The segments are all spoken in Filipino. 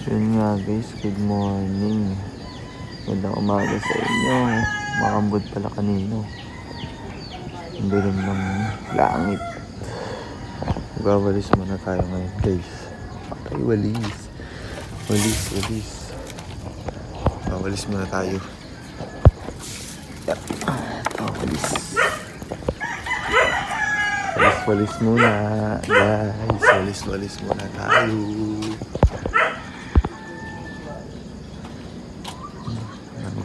Yun nga guys, good morning. Magandang umaga sa inyo. Makambod pala kanino. Ang dilim ng langit. Magwawalis muna tayo ngayon guys. Patay walis. Walis. Walis muna tayo. Yep. Ito, walis. Walis muna guys. Walis muna tayo.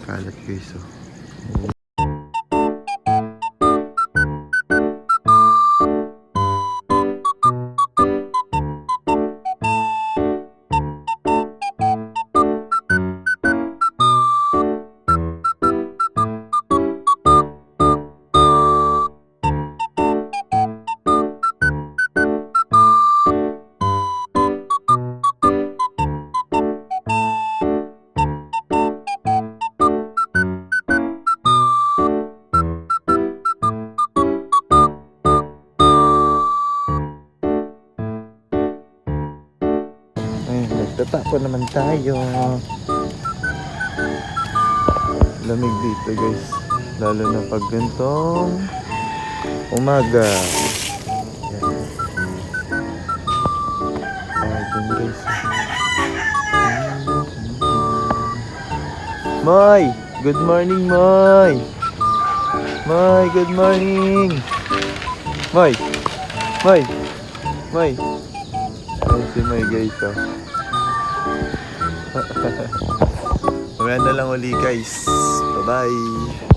Kalat guys, oh. Nagtatapon naman tayo. Lamig dito guys, lalo na pag gantong umaga. Ayan guys. Moy! Good morning, Moy! Moy, good morning! Moy! Ayan si Moy guys, oh. Mamaya na lang uli guys. Bye bye.